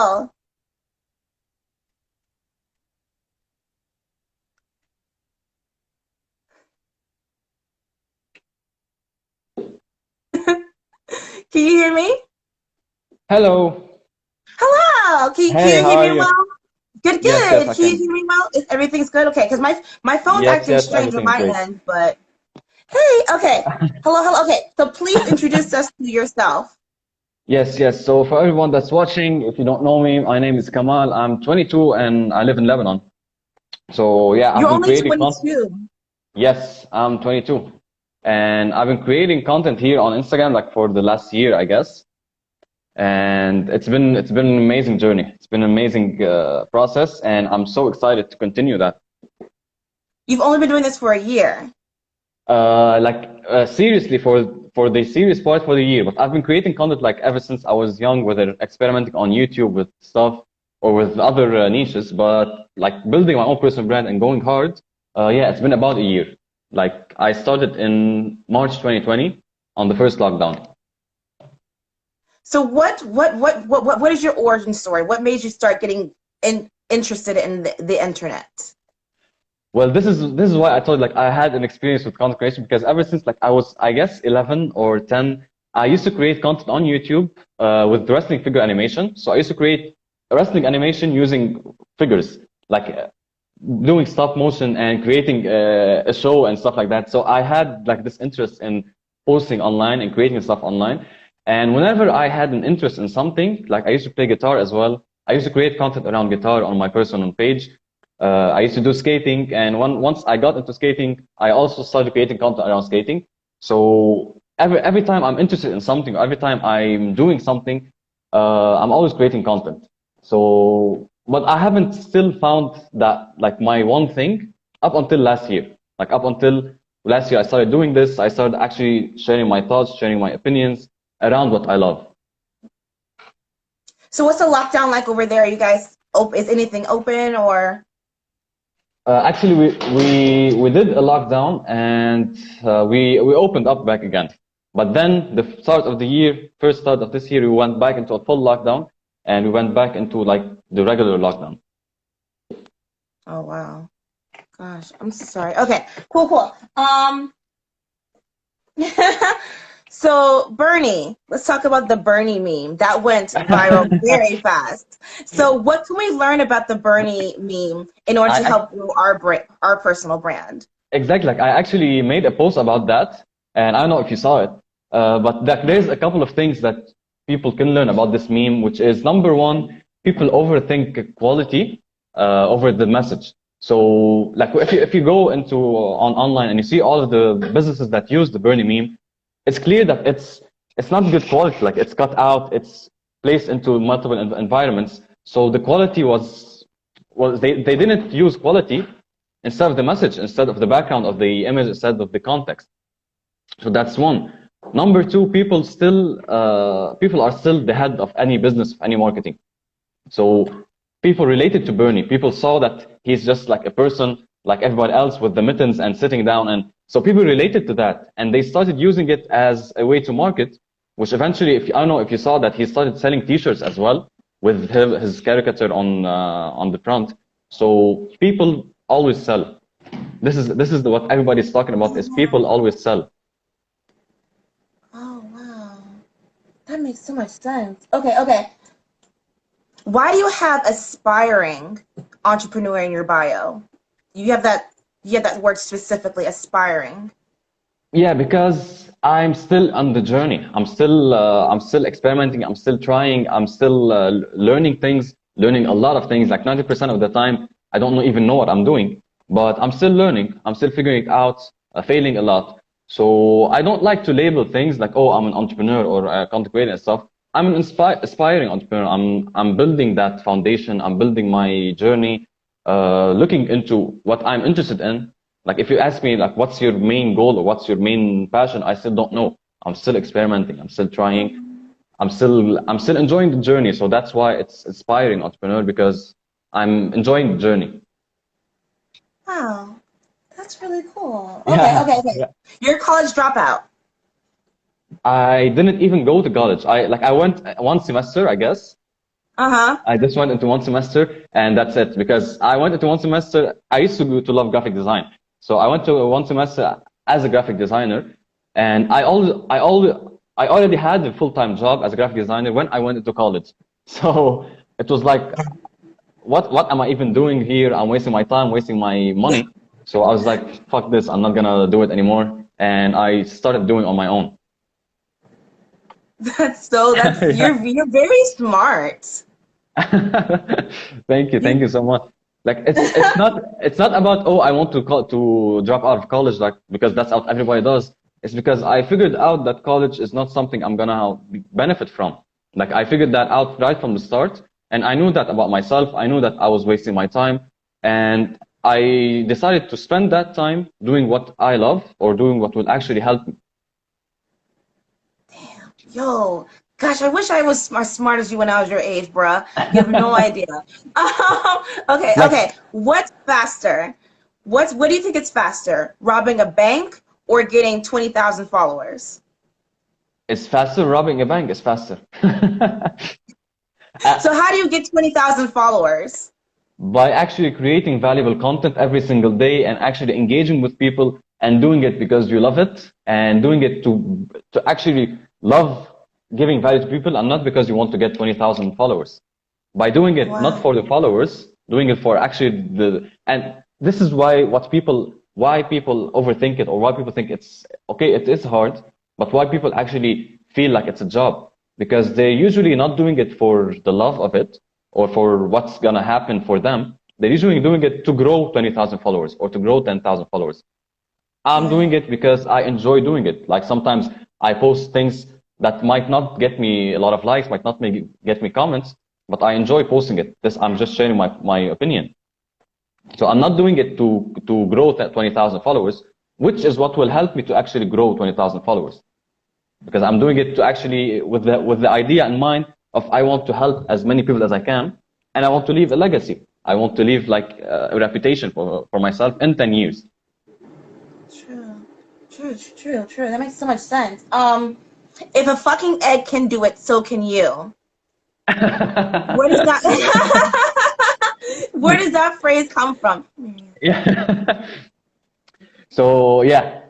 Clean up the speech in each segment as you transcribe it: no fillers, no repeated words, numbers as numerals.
Can you hear me? Hello. Hello. Can Hey, you how hear are me you? well? Good, Yes, yes, good. I Can you can. hear me well? Is everything's good? Okay, because my phone's Yes, acting yes, strange on everything's my great. end, but hey, okay. Hello, hello. Okay, so please introduce us to yourself. Yes, yes. So for everyone that's watching, if you don't know me, my name is Kamal. I'm 22 and I live in Lebanon. So yeah, I've You're been only creating content. 22. Yes, I'm 22. And I've been creating content here on Instagram like for the last year, I guess. And it's been an amazing journey. It's been an amazing process, and I'm so excited to continue that. You've only been doing this for a year. Seriously for the serious part for the year, but I've been creating content like ever since I was young, whether experimenting on YouTube with stuff or with other niches, but like building my own personal brand and going hard. Yeah, it's been about a year. Like I started in March 2020 on the first lockdown. So what is your origin story? What made you start getting interested in the internet? Well, this is why I thought like I had an experience with content creation because ever since like I was, I guess, 11 or 10, I used to create content on YouTube with wrestling figure animation. So I used to create wrestling animation using figures, like doing stop motion and creating a show and stuff like that. So I had like this interest in posting online and creating stuff online. And whenever I had an interest in something, like I used to play guitar as well. I used to create content around guitar on my personal page. I used to do skating, and once I got into skating, I also started creating content around skating. So every time I'm interested in something, every time I'm doing something, I'm always creating content. So, but I haven't still found that like my one thing up until last year. Like up until last year, I started doing this. I started actually sharing my thoughts, sharing my opinions around what I love. So what's the lockdown like over there? Are you guys is anything open or? Actually, we did a lockdown and we opened up back again. But then the start of the year, first start of this year, we went back into a full lockdown and we went back into like the regular lockdown. Oh wow. Gosh, I'm so sorry. Okay, cool. So Bernie, let's talk about the Bernie meme. That went viral very fast. So what can we learn about the Bernie meme in order to I help grow our personal brand? exactly like I actually made a post about that, and I don't know if you saw it, but there's a couple of things that people can learn about this meme, which is number one, people overthink quality over the message. So like if you go into on online and you see all of the businesses that use the Bernie meme, it's clear that it's not good quality. Like it's cut out, it's placed into multiple environments. So the quality was they didn't use quality instead of the message, instead of the background of the image, instead of the context. So that's one. Number two, people are still the head of any business, of any marketing. So people related to Bernie. People saw that he's just like a person like everybody else with the mittens and sitting down. And so people related to that and they started using it as a way to market, which eventually, if I don't know if you saw that he started selling t-shirts as well with his caricature on the front. So people always sell. This is what everybody's talking about Oh is people wow. always sell. Oh wow. That makes so much sense. Okay. Why do you have aspiring entrepreneur in your bio? You have that word specifically, aspiring. Yeah, because I'm still on the journey. I'm still experimenting. I'm still trying. I'm still learning things, learning a lot of things. Like 90% of the time, I don't even know what I'm doing, but I'm still learning. I'm still figuring it out, failing a lot. So I don't like to label things like, oh, I'm an entrepreneur or a content creator and stuff. I'm an aspiring entrepreneur. I'm building that foundation. I'm building my journey, looking into what I'm interested in. Like if you ask me like what's your main goal or what's your main passion, I still don't know. I'm still experimenting. I'm still trying. I'm still enjoying the journey. So that's why it's inspiring entrepreneur because I'm enjoying the journey. Wow, that's really cool. Yeah. Okay. You're a college dropout. I didn't even go to college. I went one semester, I guess. Uh-huh. I just went into one semester and that's it. Because I went into one semester, I used to love graphic design. So I went to one semester as a graphic designer, and I already had a full-time job as a graphic designer when I went into college. So it was like, what am I even doing here? I'm wasting my time, wasting my money. So I was like, fuck this, I'm not gonna do it anymore. And I started doing on my own. You're Yeah. you're very smart. Thank You you so much. Like it's not about, oh, I want to drop out of college, like, because that's what everybody does. It's because I figured out that college is not something I'm gonna benefit from. Like I figured that out right from the start, and I knew that about myself. I knew that I was wasting my time, and I decided to spend that time doing what I love or doing what will actually help me. Yo, gosh, I wish I was as smart as you when I was your age, bruh. You have no idea. Okay, Like okay. What's faster? What do you think is faster? Robbing a bank or getting 20,000 followers? it's faster. Robbing a bank is faster. So how do you get 20,000 followers? By actually creating valuable content every single day and actually engaging with people and doing it because you love it and doing it to actually love giving value to people and not because you want to get 20,000 followers. By doing it not Wow. for the followers, doing it for actually and this is why people overthink it, or why people think it's okay, it is hard, but why people actually feel like it's a job, because they're usually not doing it for the love of it or for what's gonna happen for them. They're usually doing it to grow 20,000 followers or to grow 10,000 followers. I'm doing Right. it because I enjoy doing it. Like sometimes I post things that might not get me a lot of likes, might not get me comments, but I enjoy posting it. I'm just sharing my opinion. So I'm not doing it to grow that 20,000 followers, which is what will help me to actually grow 20,000 followers. Because I'm doing it to actually with the idea in mind of I want to help as many people as I can, and I want to leave a legacy. I want to leave like a reputation for myself in 10 years. True. True. That makes so much sense. If a fucking egg can do it, so can you. Where does that where does that phrase come from? Yeah. So yeah,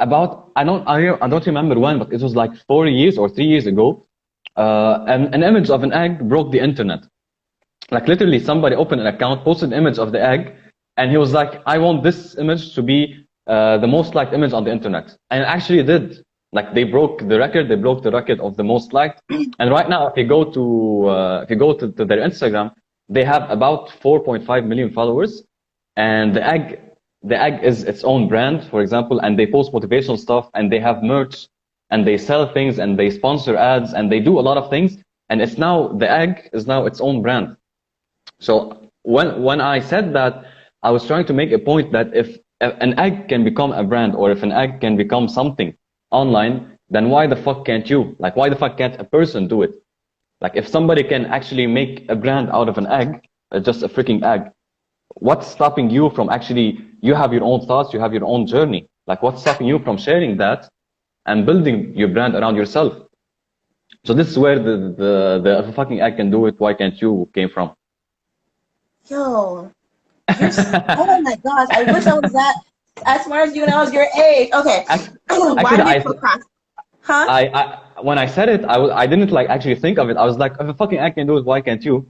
about I don't remember when, but it was like 4 years or 3 years ago. An image of an egg broke the internet. Like literally, somebody opened an account, posted an image of the egg, and he was like, "I want this image to be the most liked image on the internet," and it actually did. Like they broke the record. They broke the record of the most liked. And right now, if you go to their Instagram, they have about 4.5 million followers, and the egg is its own brand, for example, and they post motivational stuff, and they have merch, and they sell things, and they sponsor ads, and they do a lot of things, and the egg is now its own brand. So when I said that, I was trying to make a point that if an egg can become a brand, or if an egg can become something online, then why the fuck can't you? Like, why the fuck can't a person do it? Like, if somebody can actually make a brand out of an egg, just a freaking egg, what's stopping you from actually, you have your own thoughts, you have your own journey. Like, what's stopping you from sharing that and building your brand around yourself? So this is where the if a fucking egg can do it, why can't you came from. Yo, oh my gosh, I wish I was that as smart as you when I was your age. Okay. Why Actually, do we procrastinate? Huh? when I said it, I didn't like actually think of it. I was like, if a fucking egg can do it, why can't you?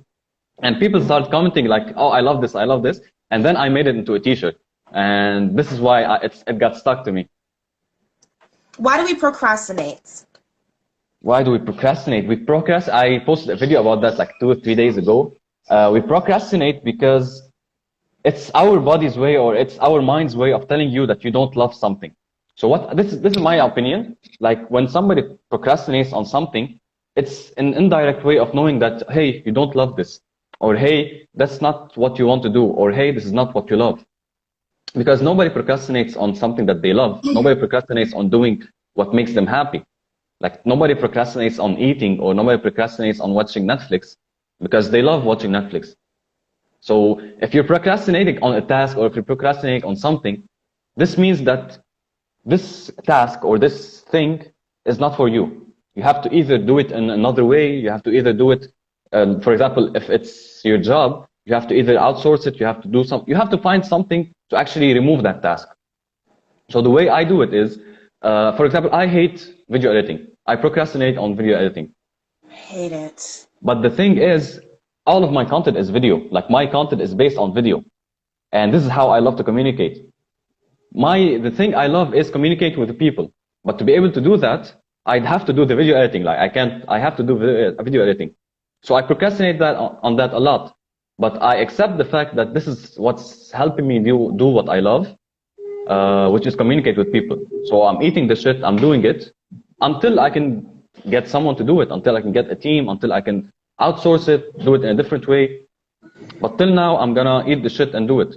And people started commenting like, oh, I love this, I love this. And then I made it into a t-shirt. And this is why it got stuck to me. Why do we procrastinate? Why do we procrastinate? I posted a video about that like 2 or 3 days ago. We procrastinate because it's our body's way, or it's our mind's way of telling you that you don't love something. So this is my opinion. Like when somebody procrastinates on something, it's an indirect way of knowing that, hey, you don't love this, or hey, that's not what you want to do, or hey, this is not what you love. Because nobody procrastinates on something that they love. Nobody procrastinates on doing what makes them happy. Like nobody procrastinates on eating, or nobody procrastinates on watching Netflix because they love watching Netflix. So if you're procrastinating on a task, or if you're procrastinating on something, this means that this task or this thing is not for you. You have to either do it in another way, you have to either do it For example, if it's your job, you have to either outsource it, you have to find something to actually remove that task. So the way I do it is, for example, I hate video editing. I procrastinate on video editing. Hate it. But the thing is, all of my content is video. Like my content is based on video. And this is how I love to communicate. The thing I love is communicate with the people. But to be able to do that, I'd have to do the video editing. Like I have to do video editing. So I procrastinate on that a lot. But I accept the fact that this is what's helping me do what I love, which is communicate with people. So I'm eating the shit, I'm doing it until I can get someone to do it, until I can get a team, until I can outsource it, do it in a different way. But till now, I'm gonna eat the shit and do it.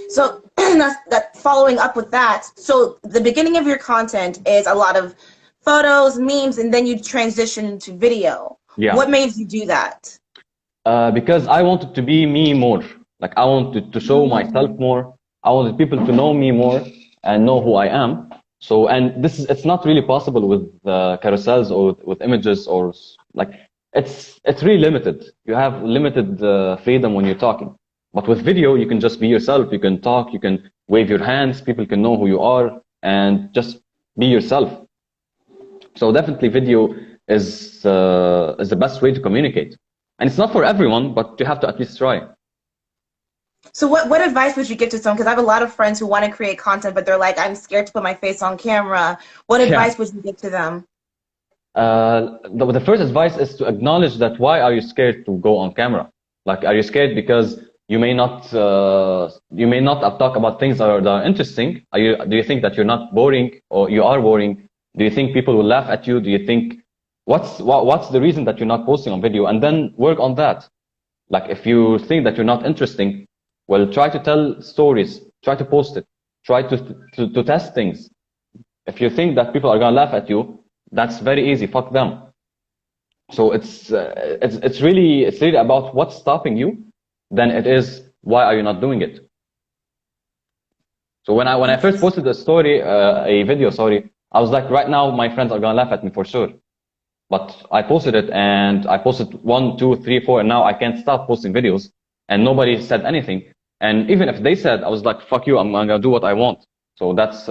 So that following up with that, so the beginning of your content is a lot of photos, memes, and then you transition into video. Yeah. What made you do that? Because I wanted to be me more. Like I wanted to show myself more. I wanted people to know me more and know who I am. So, and it's not really possible with carousels or with images or like, it's really limited. You have limited freedom when you're talking. But with video, you can just be yourself. You can talk, you can wave your hands, people can know who you are and just be yourself. So definitely video is the best way to communicate. And it's not for everyone, but you have to at least try. So what advice would you give to someone? Because I have a lot of friends who want to create content, but they're like, I'm scared to put my face on camera. What advice would you give to them? The first advice is to acknowledge that why are you scared to go on camera? Like, are you scared because you may not talk about things that are interesting? Do you think that you're not boring or you are boring? Do you think people will laugh at you? Do you think what's the reason that you're not posting on video? And then work on that. Like if you think that you're not interesting, well, try to tell stories, try to post it, try to test things. If you think that people are gonna laugh at you, that's very easy. Fuck them. So it's really about what's stopping you than it is why are you not doing it. So when I first posted a video, I was like, right now my friends are gonna laugh at me for sure. But I posted it and I posted 1, 2, 3, 4, and now I can't stop posting videos and nobody said anything. And even if they said, I was like, fuck you, I'm gonna do what I want. So that's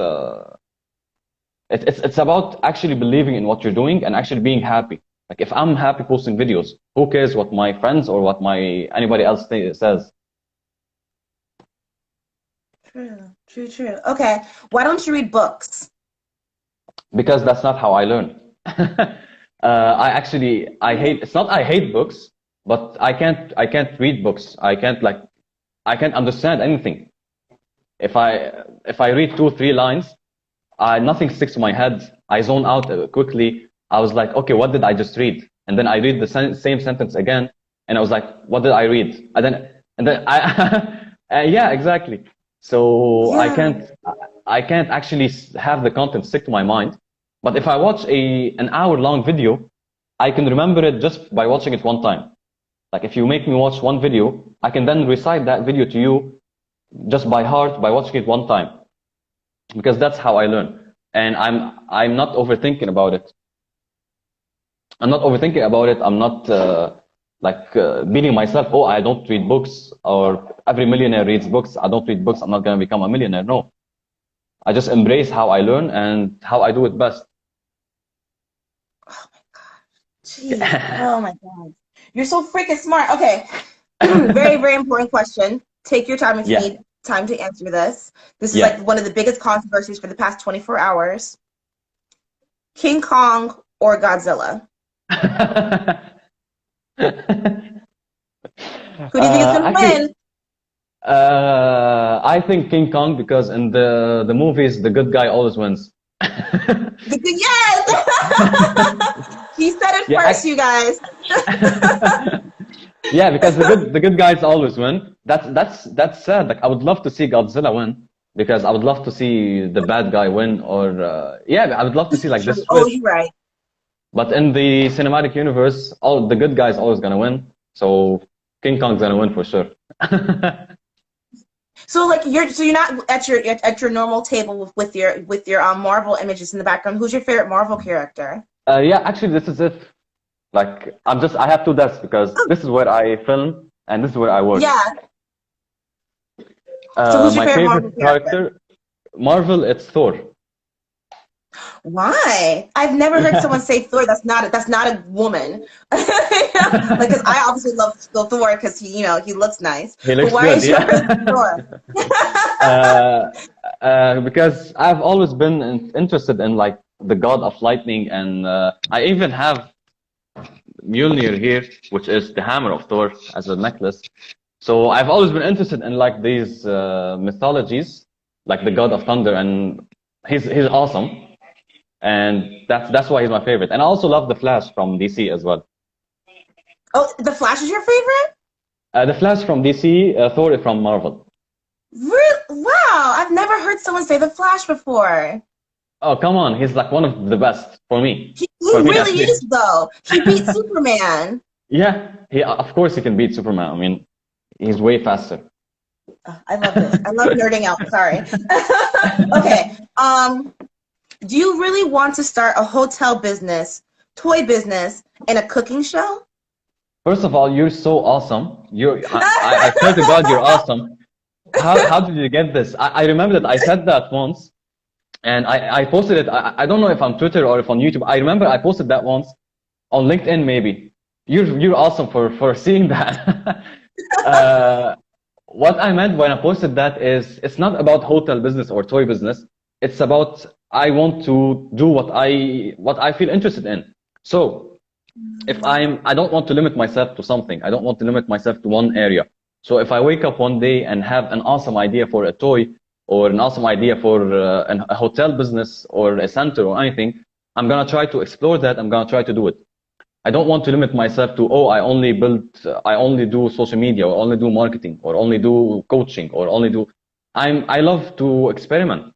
it's about actually believing in what you're doing and actually being happy. Like if I'm happy posting videos, who cares what my friends or what anybody else says? True. Okay, why don't you read books? Because that's not how I learn. I hate. It's not I hate books, but I can't read books. I can't understand anything. If I read 2, 3 lines, nothing sticks to my head. I zone out quickly. I was like, okay, what did I just read? And then I read the same sentence again, and I was like, what did I read? And then I yeah, exactly. So Yeah. I can't actually have the content stick to my mind. But if I watch an hour-long video, I can remember it just by watching it one time. Like if you make me watch one video, I can then recite that video to you just by heart by watching it one time. Because that's how I learn. And I'm not overthinking about it. I'm not beating myself, oh, I don't read books, or every millionaire reads books. I don't read books. I'm not going to become a millionaire. No. I just embrace how I learn and how I do it best. Oh my God. Jeez. Oh my God. You're so freaking smart. Okay. Very, very important question. Take your time if you need time to answer this. This is like one of the biggest controversies for the past 24 hours. King Kong or Godzilla? Who do you think is going to win? I think King Kong, because in the movies, the good guy always wins. Yes! He said it first, you guys. Yeah, because the good guys always win. That's sad. Like I would love to see Godzilla win, because I would love to see the bad guy win, or I would love to see like this. Oh, you're right. But in the cinematic universe, all the good guys always gonna win. So King Kong's gonna win for sure. So like you're not at your normal table with your Marvel images in the background. Who's your favorite Marvel character? Yeah, actually this is it. Like I have two desks because this is where I film and this is where I work. Yeah. So who's your My favorite Marvel favorite character? character, Marvel, it's Thor. Why? I've never heard someone say Thor. That's not a woman. Like, because I obviously love Thor because he looks nice. He But looks why good, is yours yeah. Thor? uh, because I've always been interested in like the god of lightning, and I even have Mjolnir here, which is the hammer of Thor as a necklace. So I've always been interested in like these mythologies, like the god of thunder, and he's awesome, and that's why he's my favorite. And I also love the Flash from DC as well. Oh, the Flash is your favorite? The Flash from DC, Thor is from Marvel. Wow, I've never heard someone say the Flash before. Oh, come on, he's like one of the best for me. He For me, at really is, least. though. He beat Superman. Yeah, he of course he can beat Superman. I mean, he's way faster. Oh, I love this. I love nerding out. Sorry. Okay. Do you really want to start a hotel business, toy business, and a cooking show? First of all, you're so awesome. I swear to God, you're awesome. How did you get this? I remember that I said that once, and I posted it. I don't know if on Twitter or if on YouTube. I remember I posted that once on LinkedIn, maybe. You're awesome for seeing that. uh, what I meant when I posted that is it's not about hotel business or toy business. It's about I want to do what I feel interested in. So if I don't want to limit myself to something. I don't want to limit myself to one area. So if I wake up one day and have an awesome idea for a toy or an awesome idea for a hotel business or a center or anything, I'm gonna try to explore that. I'm gonna try to do it. I don't want to limit myself to, oh, I only do social media or only do marketing or only do coaching or only do, I love to experiment.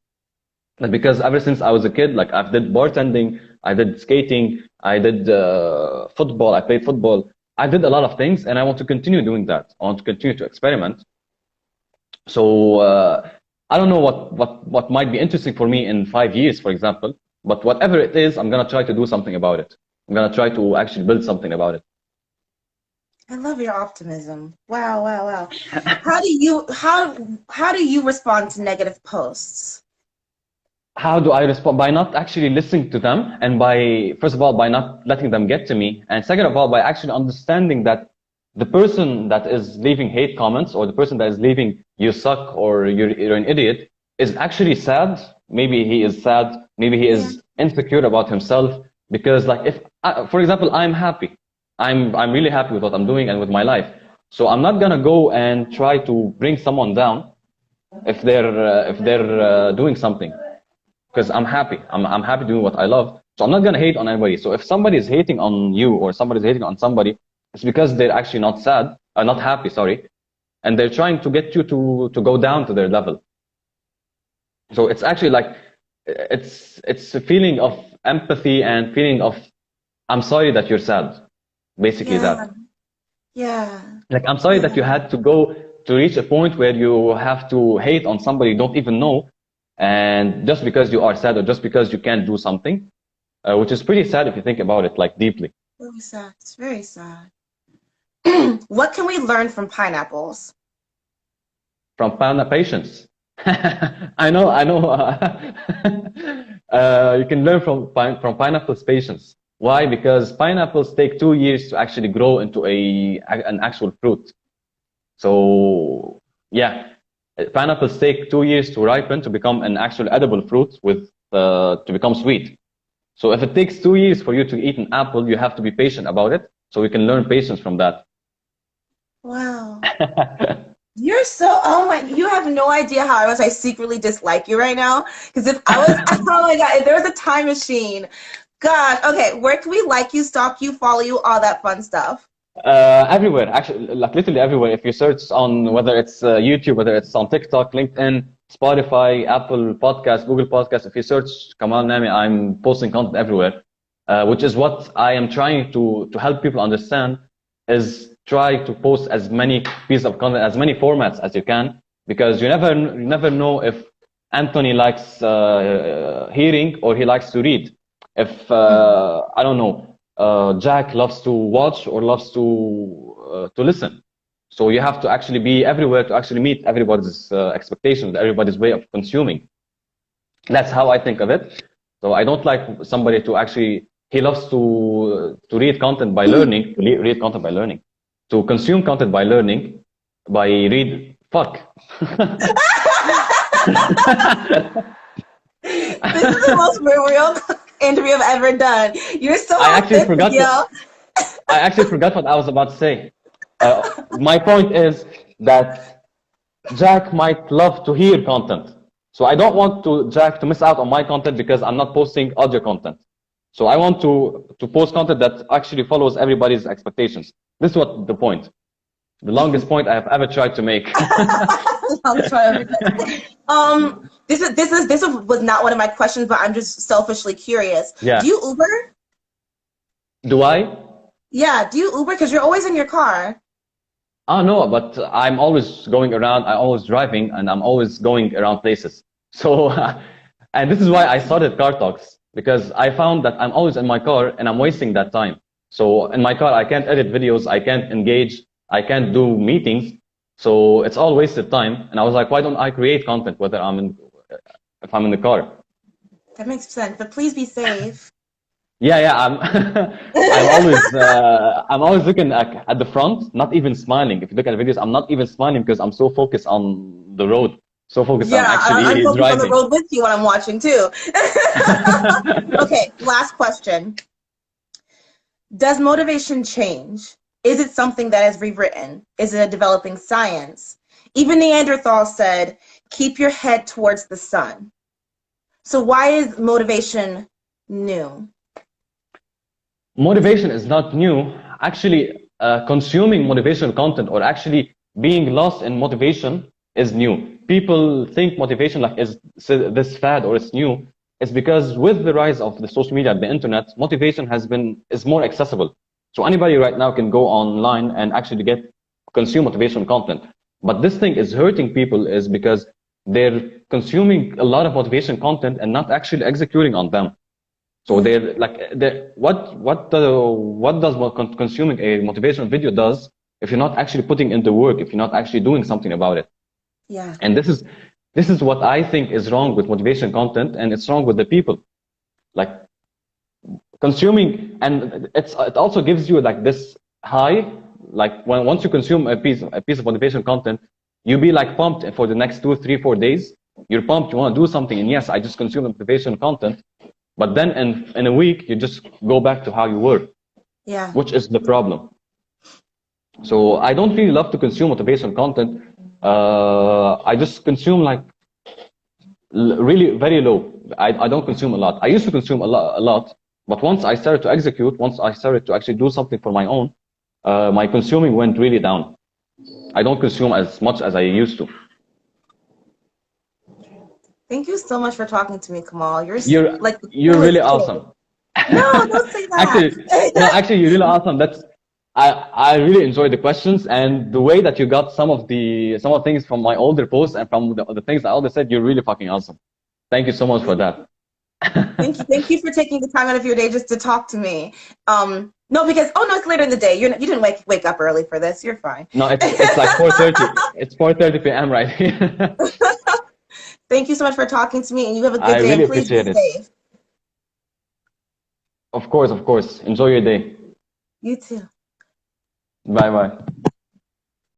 Like, because ever since I was a kid, like I did bartending, I did skating, I did football, I played football. I did a lot of things and I want to continue doing that. I want to continue to experiment. So, I don't know what might be interesting for me in 5 years, for example, but whatever it is, I'm going to try to do something about it. I'm gonna try to actually build something about it. I love your optimism. Wow, wow, wow. How do you respond to negative posts? How do I respond? By not actually listening to them, and by first of all by not letting them get to me, and second of all by actually understanding that the person that is leaving hate comments or the person that is leaving you suck or you're an idiot is actually sad. Maybe he is sad. Maybe he Yeah. is insecure about himself because, like, if for example, I'm happy, I'm really happy with what I'm doing and with my life. So I'm not gonna go and try to bring someone down if they're doing something because I'm happy. I'm happy doing what I love. So I'm not gonna hate on anybody. So if somebody is hating on you or somebody's hating on somebody, it's because they're actually not sad, not happy, sorry, and they're trying to get you to go down to their level. So it's actually like it's a feeling of empathy and feeling of I'm sorry that you're sad, basically Yeah. that. Yeah. Like I'm sorry that Yeah. you had to go to reach a point where you have to hate on somebody you don't even know, and just because you are sad or just because you can't do something, which is pretty sad if you think about it like deeply. Very sad. It's very sad. What can we learn from pineapples? From patience. I know. You can learn from pineapples patience. Why? Because pineapples take 2 years to actually grow into an actual fruit. So yeah, pineapples take 2 years to ripen to become an actual edible fruit with to become sweet. So if it takes 2 years for you to eat an apple, you have to be patient about it. So we can learn patience from that. Wow. You're oh my, you have no idea how much I secretly dislike you right now. Because if I was, oh my God, if there was a time machine, God, okay, where can we like you, stalk you, follow you, all that fun stuff? Everywhere, actually, like literally everywhere. If you search on whether it's YouTube, whether it's on TikTok, LinkedIn, Spotify, Apple Podcasts, Google Podcasts, if you search Kamal Nehme, I'm posting content everywhere, which is what I am trying to help people understand is try to post as many pieces of content, as many formats as you can, because you never know if Anthony likes hearing or he likes to read. If I don't know, Jack loves to watch or loves to listen. So you have to actually be everywhere to actually meet everybody's expectations, everybody's way of consuming. That's how I think of it. So I don't like somebody to actually, he loves to read content by learning, read content by learning, to consume content by learning, by read, fuck. This is the most real interview I've ever done. You're so I actually authentic, forgot yo. I actually forgot what I was about to say. My point is that Jack might love to hear content. So I don't want Jack to miss out on my content because I'm not posting audio content. So I want to post content that actually follows everybody's expectations. This is what the point. The longest point I have ever tried to make. I'll try everything. This was not one of my questions, but I'm just selfishly curious. Yeah. Do you Uber? Do I? Yeah, do you Uber? Because you're always in your car. Oh no, but I'm always going around, I'm always driving, and I'm always going around places. So, and this is why I started Car Talks, because I found that I'm always in my car and I'm wasting that time. So in my car, I can't edit videos, I can't engage, I can't do meetings. So it's all wasted time. And I was like, why don't I create content, whether if I'm in the car? That makes sense, but please be safe. Yeah, I'm always looking at the front, not even smiling. If you look at the videos, I'm not even smiling because I'm so focused on the road, so focused on actually I'm focused on the driving. road with you when I'm watching too. Okay, last question. Does motivation change? Is it something that is rewritten? Is it a developing science? Even Neanderthal said, keep your head towards the sun. So why is motivation new? Motivation is not new. Actually, consuming motivational content or actually being lost in motivation is new. People think motivation like is this fad or it's new. It's because with the rise of the social media and the internet, motivation is more accessible. So anybody right now can go online and actually consume motivational content. But this thing is hurting people is because they're consuming a lot of motivation content and not actually executing on them. So what does consuming a motivational video does if you're not actually putting in the work, if you're not actually doing something about it? Yeah. And this is what I think is wrong with motivation content, and it's wrong with the people. Like consuming, and it also gives you like this high, like once you consume a piece of motivation content, you be like pumped for the next 2, 3, 4 days. You're pumped, you want to do something, and yes, I just consume motivation content. But then in a week, you just go back to how you were, Yeah. which is the problem. So I don't really love to consume motivation content. I just consume like really very low. I don't consume a lot. I used to consume a lot, but once I started to execute, once I started to actually do something for my own, my consuming went really down. I don't consume as much as I used to. Thank you so much for talking to me, Kamal. You're like really awesome. No, don't say that. Actually, you're really awesome. I really enjoyed the questions and the way that you got some of the things from my older posts and from the things I already said. You're really fucking awesome. Thank you so much for that. Thank you for taking the time out of your day just to talk to me. No, because it's later in the day. You didn't wake up early for this. You're fine. No, it's like 4:30. It's 4:30 p.m. right here. Thank you so much for talking to me, and you have a good I day. really And please be appreciate it. safe. Of course. Enjoy your day. You too. Bye bye.